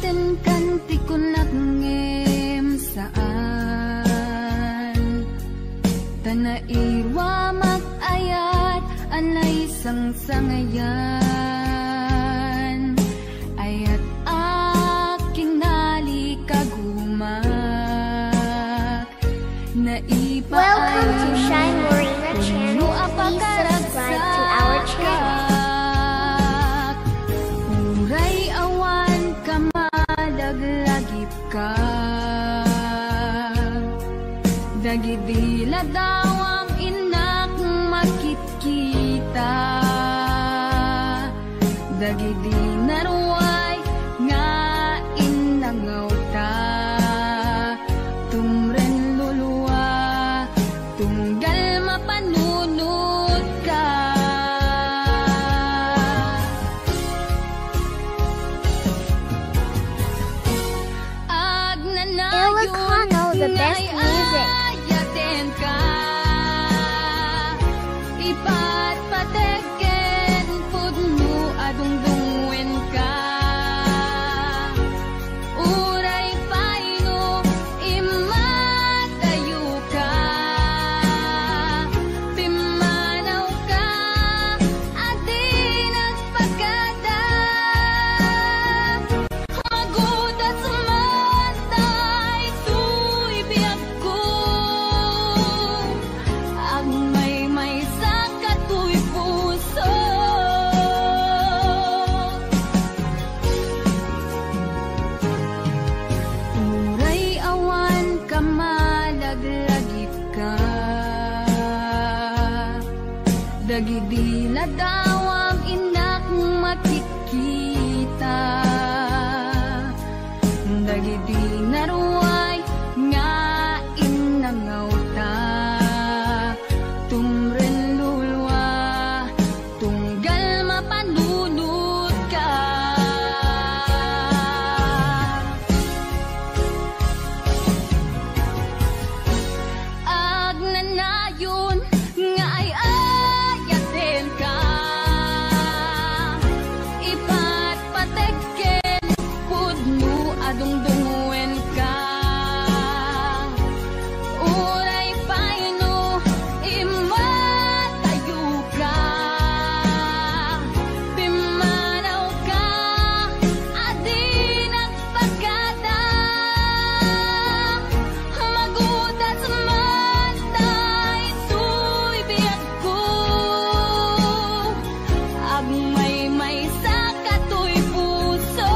ten kanti ko nagngem saan tanairwa mag-ayat anay sang-sangayan ayat aking nalikagumak naipa. Welcome to Shine Morena channel. Please subscribe to our channel. Uray awan ka madaglagip ka dagidila daw ang inak makit-kita dagidi naruay nga inangaw ta tumren luluwa tunggal mapanunod ka Ilocano, the best music. ayaten ka ipat pateken pudno adungdungwen ka uray paino imatayo ka pimanaw ka adi nagpagada magudat sumantay tuy biyag ko ang may sa katuy puso uray awan ka malaglagip ka dagidi na daw ang inak makikita dagidi naruay nga inangaw ta tumren lulwa tunggal mapanunod ka agnanayon nga ay ayaten ka ipat pateken pudno adungdungwen ka uray paino imatayo ka pimanaw ka adi nagpagada magudat sumantay tuy biyag ko agmay sa katuy puso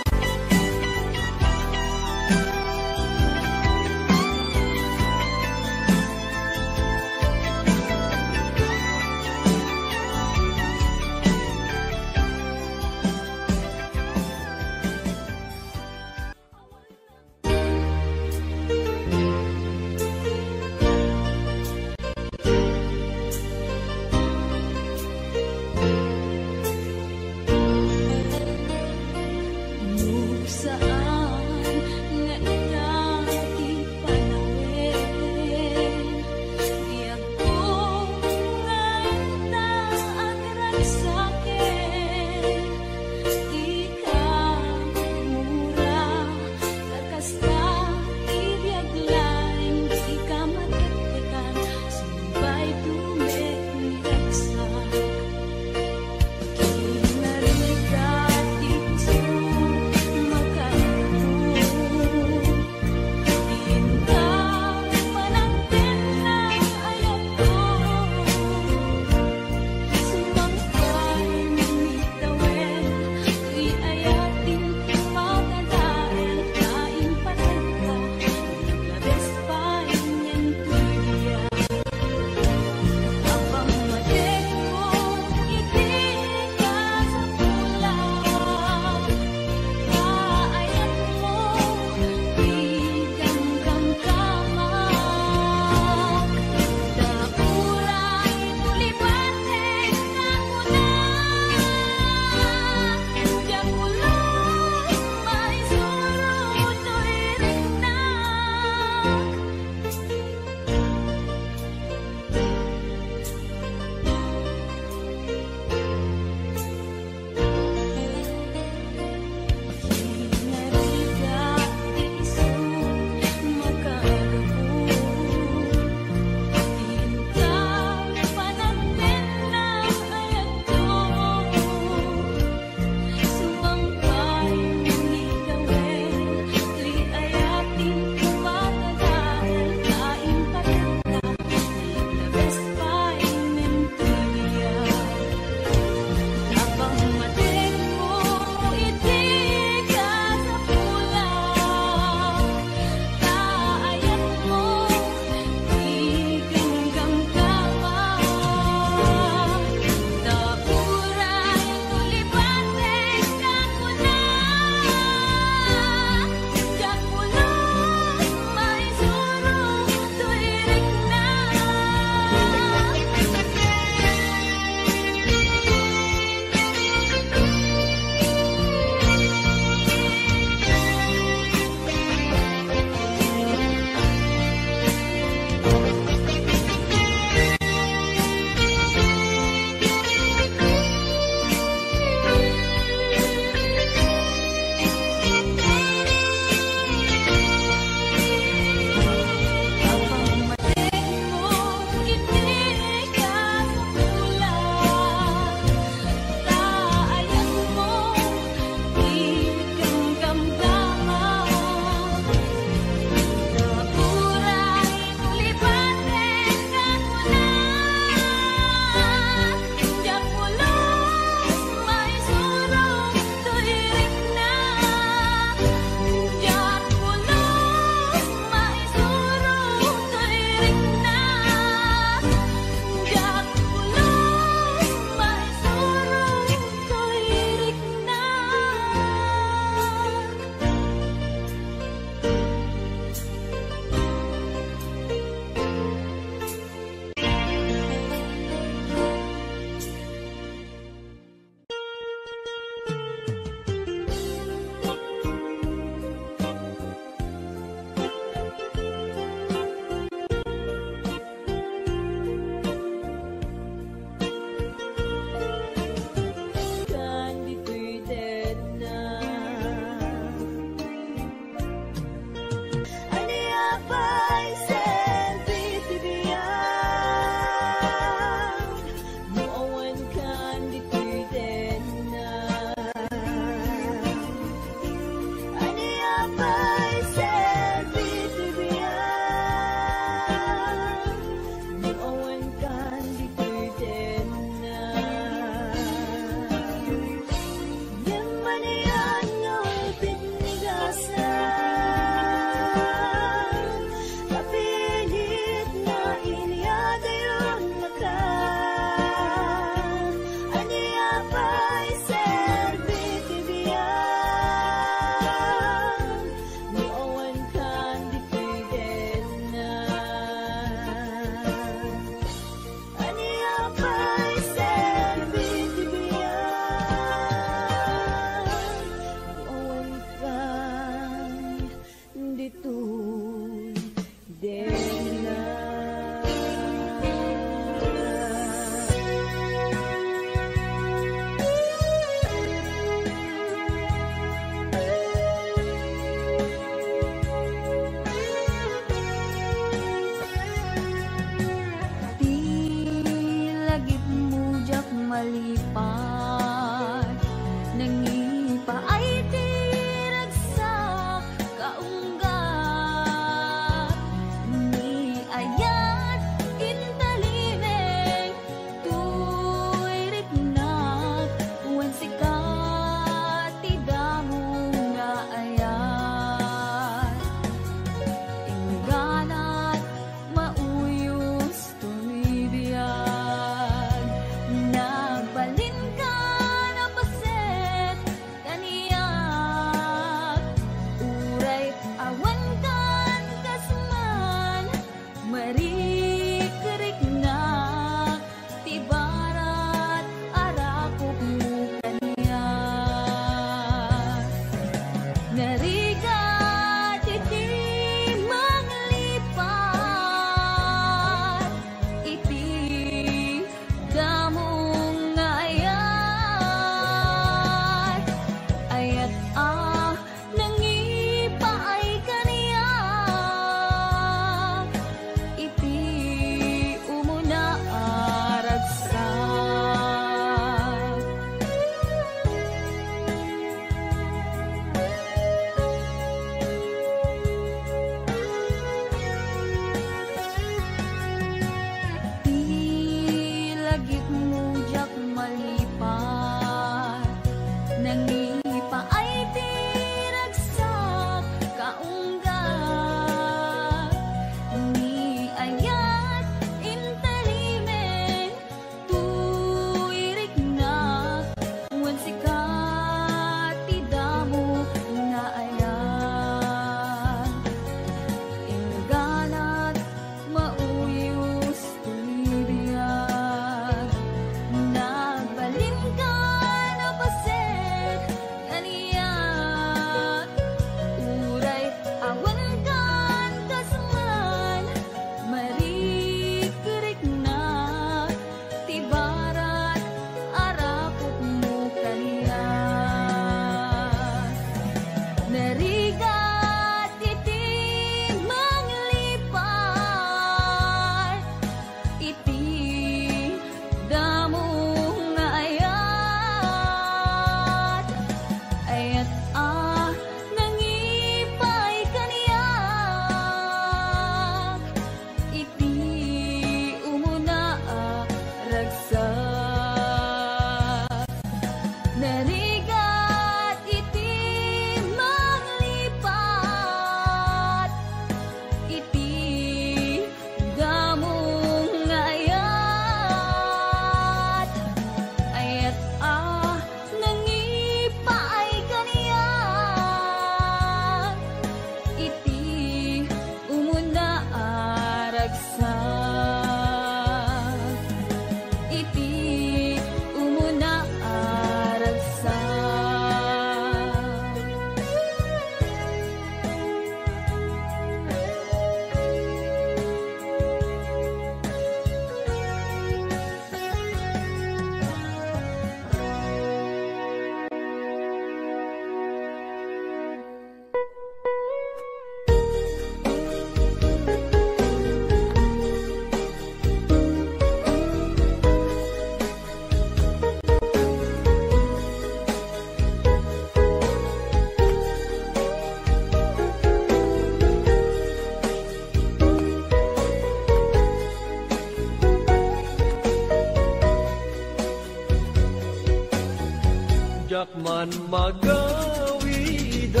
man magawidan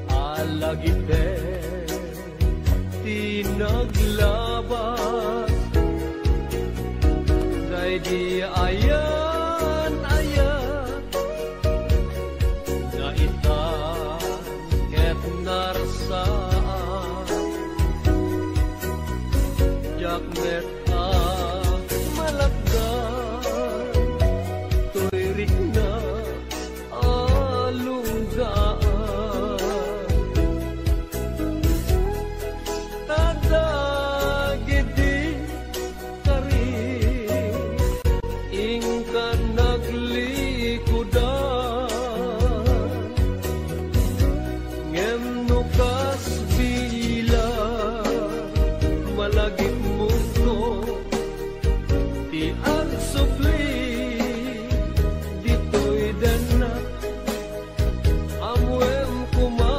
alagite tinaglabas day di ayan na ita ket narsaan yakmet malagdan tuirik na alunggaan tadagidi karin ingka naglikudan ngem nukas bila malagit mundo ti ang supli dito'y dana amwem kuma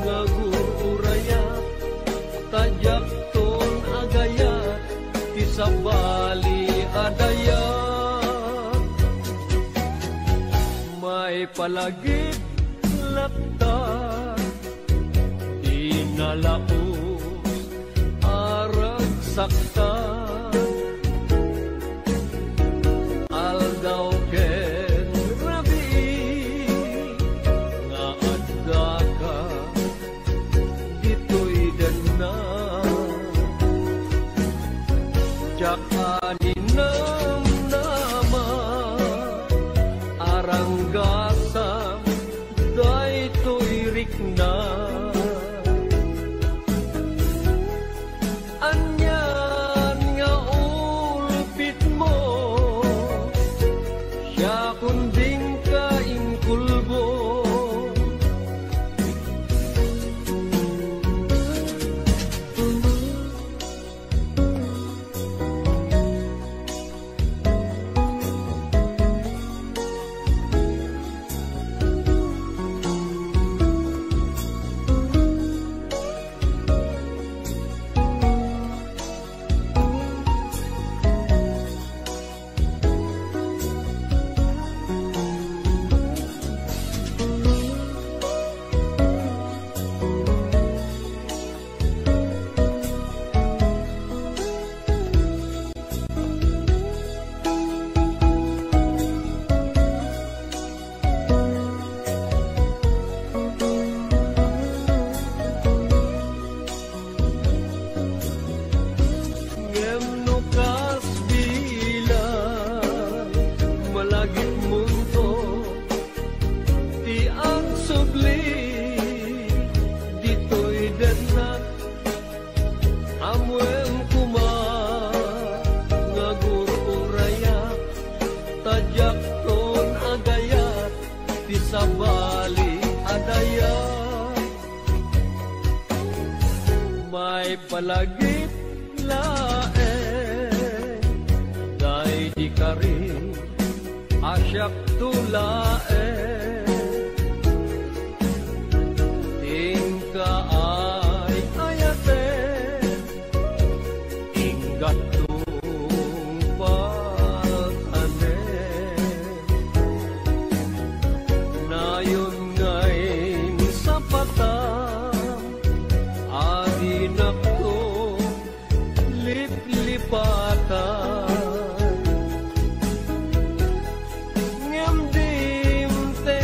ngagururaya tajak ton agaya ti sabali adaya may palagit lakta di nalaos arag sakta aldaw ken rabi nga adda ka dito'y dana jak aninam nama aranggasam dayto'y rikna anyan nga ulpit mo siya kunding kaingkulbo ngem nukas bila malagit mundo ti ang subli dito'y dana amwem kuma ngagururaya tajak ton agayat ti sabali adaya may palagit lae day di karin asyak tulae tingka ay ayate inggat tumpatane nayon ngayon sa patang adinak liplipatan ngem dim te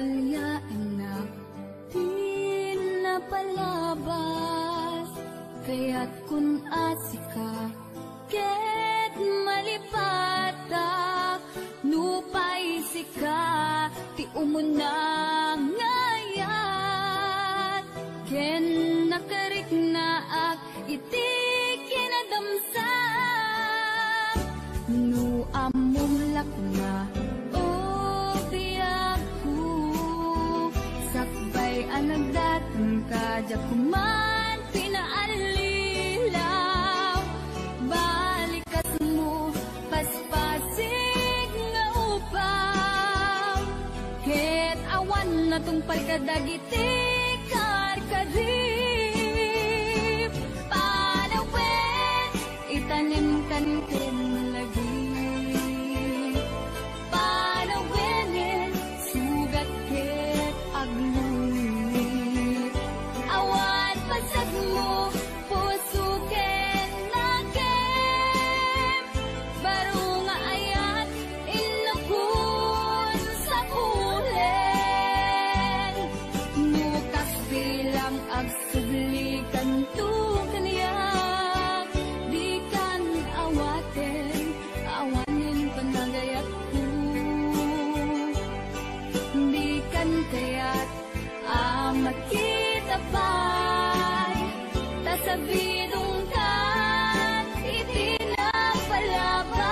palya anak di napalabas, kaya't kun asika ket malipatak nupay sika ti umuna ngayat ken nakarik naak iti kinadamsak nu amom lakna o biyaku sakbay anagdatang kadya kuman pinaalilaw balikas mo paspasig nga upaw ket awan na tong palkadagiti karkadip panawin itanim kan ken lagi panawin sugat ket agluwit awan pasag mo puso ken nakem baro nga ayat inapun sa pulen nukas bilang agsublikan tu kaniyak di kan awaten awanin panagayat ko di kan kaya't amat kita pa'y tasabidong kan itinapalabas.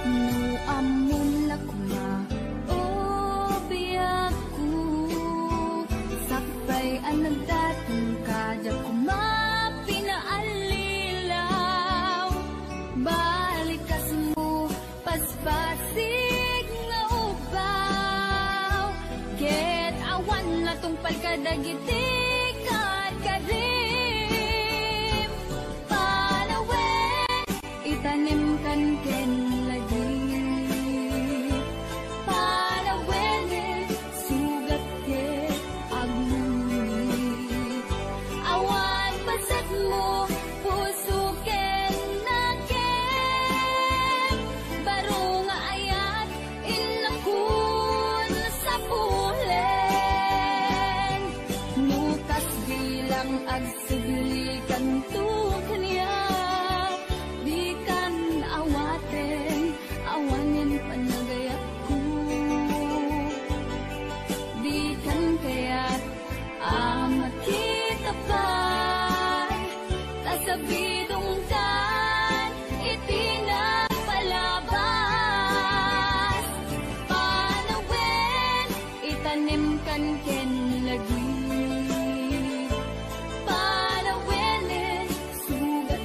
Nu amon lakma o biyaku sakbay anagdatang kadya kumapinaalilaw balikas mo paspasig nga ubaw ket awan na tong palkadagiti kadkadim panawin itanim kan ken lagi panawin sugat ket agluwit awan pasag mo puso ken nakem baro nga ayat inakun sa pulen nukas bilang agsublikan tu kaniyak di kan awaten awanin panagayat ko di kan kaya't amat kita pa'y tasabidong kan itinapalabas panawin itanim kan ken lagi panawin sugat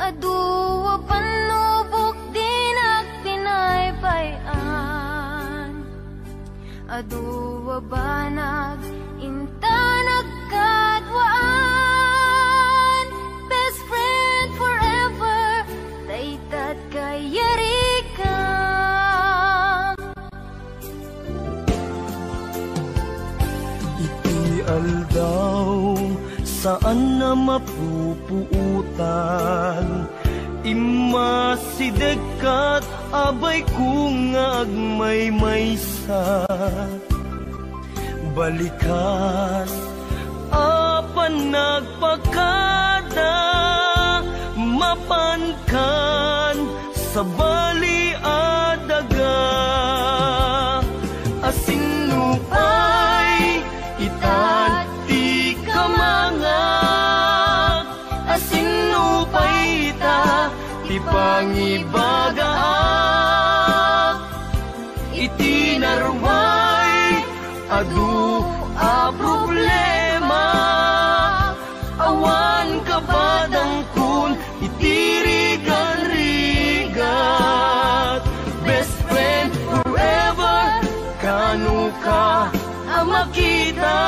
Aduwa panubok din at pinaybayan. Aduwa banag inta nagkadwaan. Best friend forever, daytad kayari ka. Iti aldaw saan na mapupuutan, imasidekat abay kung agmaymaysa. Balikas apan nagpakada, mapankan sa bali adaga. Asinupay itan ti kamangak, asinupay ita ti pangibagaak. Iti narway adu a problema, awan kabadang kun itirigan-rigat. Best friend forever, kanu ka ang makita.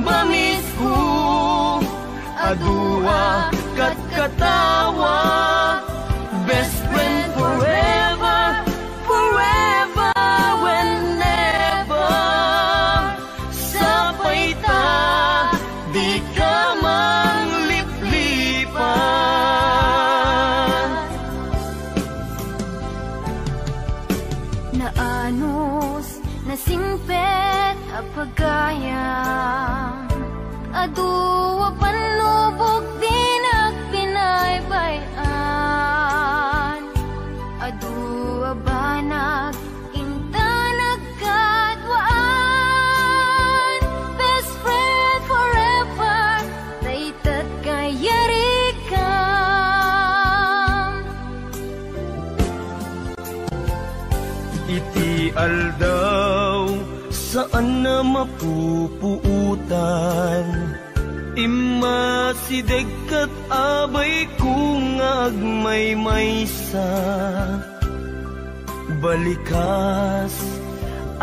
Bamis ko adua kat katawa. Best friend forever, forever, whenever. Sapay ta, di ka mangliplipan. Naanos, nasingpet a pagayam. Aduwa panubok din at pinaybayan. Aduwa banag inta nagkadwaan. Best friend forever, daytad kayari ka. Iti aldaw saan na mapupuutan, imasidekat abay kung agmaymaysa. Balikas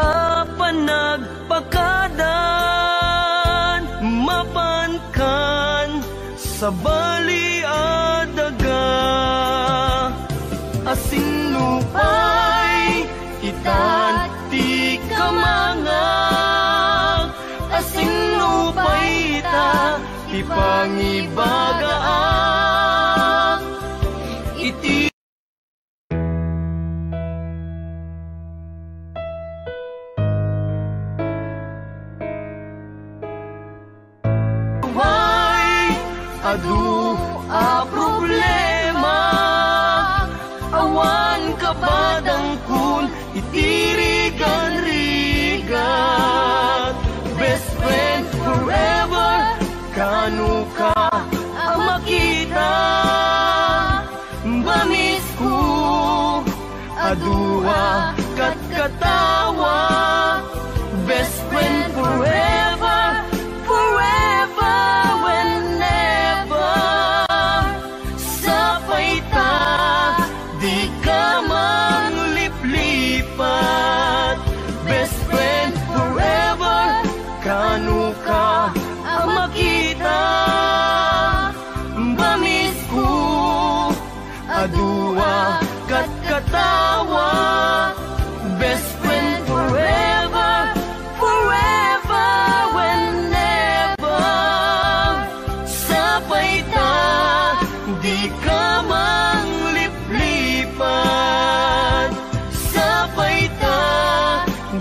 apan nagpakadan, mapankan sa bali adaga. Asinupay itan ti kamangak, asinupay ita ti pangibagaak. Iti why adu a problema, awan kabadang kun itirigan-rigat. Best friend forever, kanu ka ang makita. Bamis ko adua kat katawa. Best friend forever, forever, whenever. Sapay ta, di ka mangliplipat. Best friend forever, kanu ka ang makita. Bamis ko adua kat katawa. Best friend forever, forever, whenever. Sapay ta, di ka mangliplipat. Sapay ta,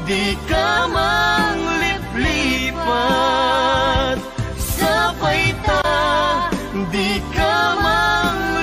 di ka mangliplipat. Sapay ta, di ka mangliplipat.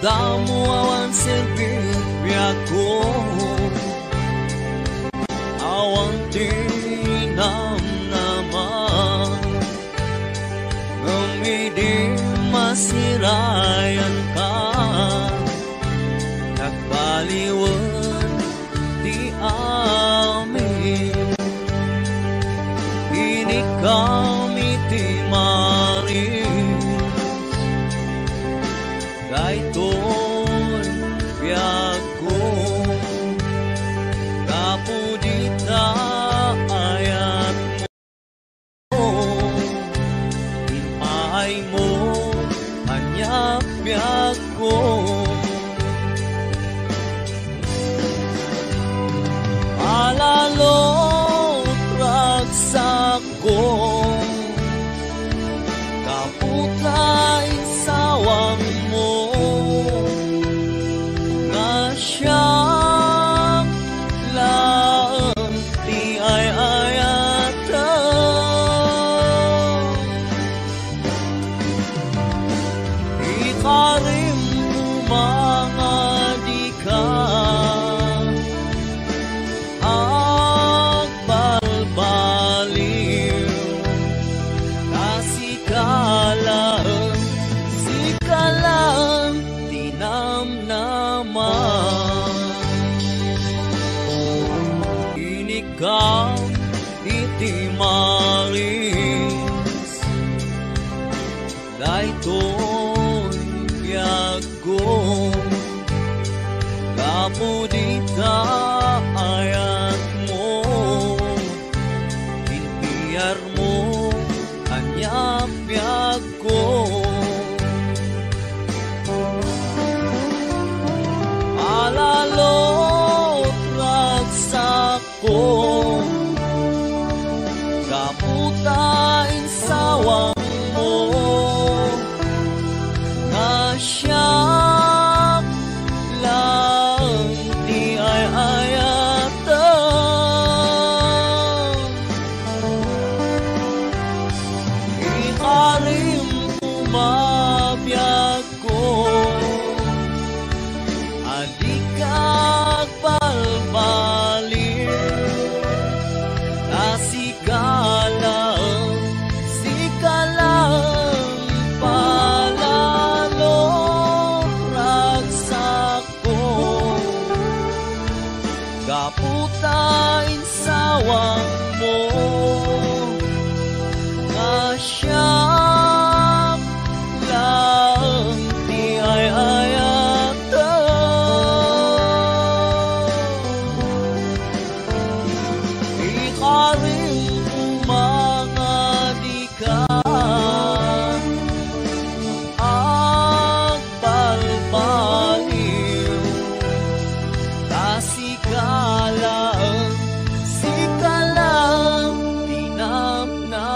damo awan servir ko, awan tinam naman, ngumidi masirayan ka, nagbaliwan di amin, ini kami ti maris, daytoy biag ko, kapudita ayat mo, inpaay mo, anyak biag ko. Alalo ragsak ko, kaputay sawang mo, nga siyang lang di ay ayatan. Ikarim mo mga di ka, sikalang tinamnaman, inikam iti maris, daytoy biag ko, kapudita ayat mo, pinpiyar mo, anyak biag ko. Alalo ragsak ko, kaputain sawang mo, nga siyang lang di ay ayatan. Ikarim umabiyag ko, balbalir, sikalang palalo ragsak ko, kaputain sawang mo, nga siyang lang di ay ayatan. Ikarim mga di ka, agbalbaliw, sikalang tinamnaman.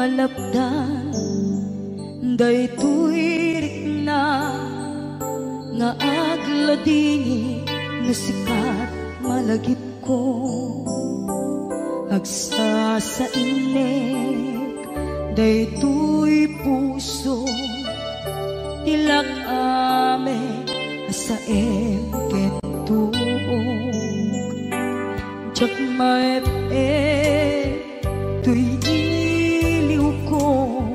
malapdan daytoy rikna nga agladini nga sikat malagip ko agsa sa inek daytoy puso tilak ame asaem kentuog jak maep tuy iliw ko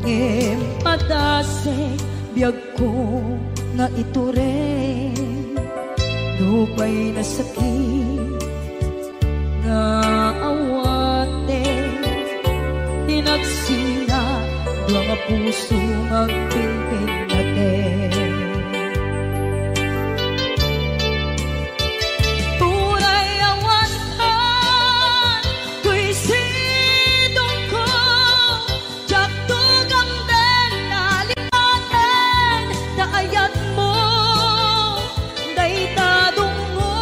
em padase biyag ko nga ito rin lupay na sakit nga awate hinagsinga dua nga puso magpilpil natin tunay awantan tuy sidong ko jak tugang den nalipaten naayat mo daytadong mo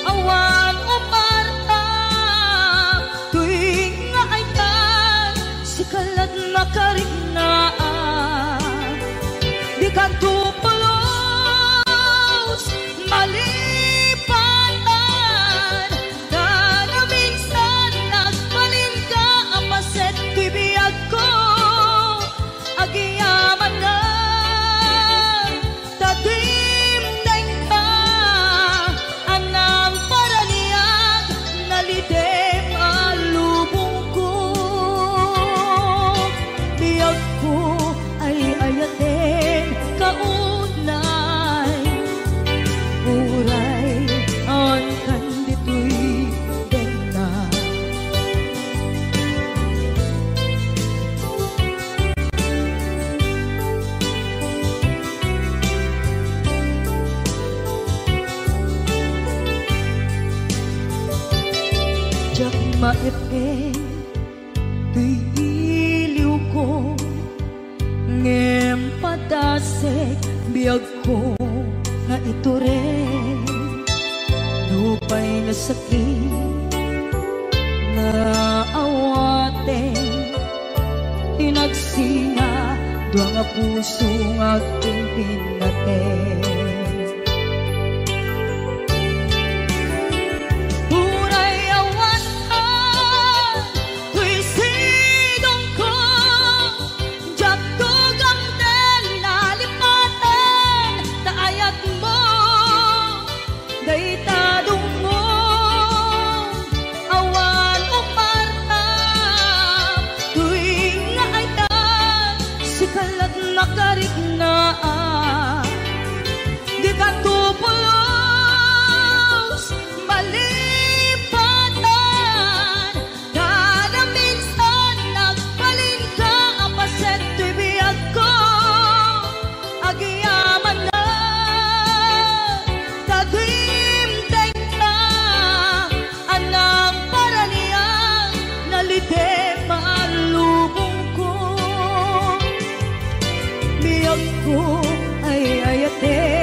awan umarta tuy nga aytan sikalat makariknaan di ka tupulos malipatan na na minsan nagbalin ka apaset tuy biyag ko agiyaman na tatimneng ka anang paraniyag nalidem alubong ko biyag ko ay ayaten kaunay uray ang kandito'y dena jak maepe tuy iliw ko ngem padasek biyag ko nga ito rin lupay na sakit na awate tinagsinga dua nga puso nga aking pinaten Uray awantan tuy sidong ko jak tugang den nalipaten naayat mo daytadong mo awan umarta tuy nga aytan sikalat makariknaan di ka tupulos malipatan kada minsan nagbalin ka apaset tuy biyag ko agiyaman na tadimteng na anang paraniyang nalidem alubong ko biyag ko ay ayaten